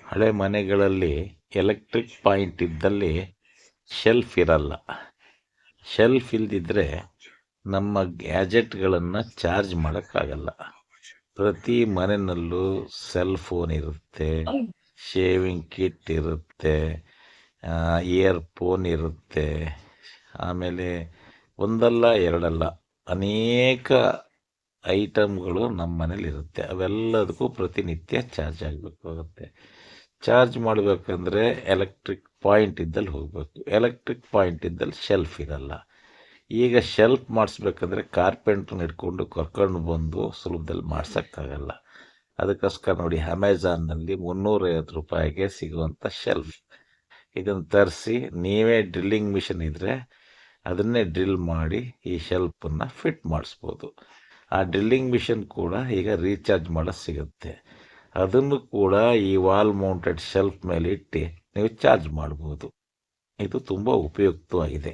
ಹಳೆ ಮನೆಗಳಲ್ಲಿ electric point ಇದ್ದಲ್ಲಿ ಶೆಲ್ಫ್ ಇರಲ್ಲ. ಶೆಲ್ಫ್ ಇಲ್ದಿದ್ರೆ ನಮ್ಮ ಗ್ಯಾಜೆಟ್ಗಳನ್ನು ಚಾರ್ಜ್ ಮಾಡೋಕ್ಕಾಗಲ್ಲ. ಪ್ರತಿ ಮನೆಯಲ್ಲೂ ಸೆಲ್ ಫೋನ್ ಇರುತ್ತೆ, ಶೇವಿಂಗ್ ಕಿಟ್ ಇರುತ್ತೆ, ಇಯರ್ ಫೋನ್ ಇರುತ್ತೆ. ಆಮೇಲೆ ಒಂದಲ್ಲ ಎರಡಲ್ಲ ಅನೇಕ ಐಟಮ್ಗಳು ನಮ್ಮ ಮನೇಲಿ ಇರುತ್ತೆ. ಅವೆಲ್ಲದಕ್ಕೂ ಪ್ರತಿನಿತ್ಯ ಚಾರ್ಜ್ ಆಗಬೇಕಾಗುತ್ತೆ. ಚಾರ್ಜ್ ಮಾಡಬೇಕಂದ್ರೆ ಎಲೆಕ್ಟ್ರಿಕ್ ಪಾಯಿಂಟ್ ಇದ್ದಲ್ಲಿ ಹೋಗಬೇಕು. ಎಲೆಕ್ಟ್ರಿಕ್ ಪಾಯಿಂಟ್ ಇದ್ದಲ್ಲಿ ಶೆಲ್ಫ್ ಇರಲ್ಲ. ಈಗ ಶೆಲ್ಫ್ ಮಾಡಿಸ್ಬೇಕಂದ್ರೆ ಕಾರ್ಪೆಂಟ್ರನ್ನ ಹಿಡ್ಕೊಂಡು ಕರ್ಕೊಂಡು ಬಂದು ಸುಲಭದಲ್ಲಿ ಮಾಡ್ಸೋಕ್ಕಾಗಲ್ಲ. ಅದಕ್ಕೋಸ್ಕರ ನೋಡಿ, ಅಮೆಝಾನ್ನಲ್ಲಿ 350 ರೂಪಾಯಿಗೆ ಸಿಗುವಂಥ ಶೆಲ್ಫ್, ಇದನ್ನು ತರಿಸಿ ನೀವೇ ಡ್ರಿಲ್ಲಿಂಗ್ ಮಿಷನ್ ಇದ್ದರೆ ಅದನ್ನೇ ಡ್ರಿಲ್ ಮಾಡಿ ಈ ಶೆಲ್ಫನ್ನು ಫಿಟ್ ಮಾಡಿಸ್ಬೋದು. ಆ ಡ್ರಿಲ್ಲಿಂಗ್ ಮಿಷನ್ ಕೂಡ ಈಗ ರೀಚಾರ್ಜ್ ಮಾಡೋದು ಸಿಗುತ್ತೆ. ಅದನ್ನು ಕೂಡ ಈ ವಾಲ್ ಮೌಂಟೆಡ್ ಶೆಲ್ಫ್ ಮೇಲೆ ಇಟ್ಟು ನೀವು ಚಾರ್ಜ್ ಮಾಡ್ಬೋದು. ಇದು ತುಂಬ ಉಪಯುಕ್ತವಾಗಿದೆ.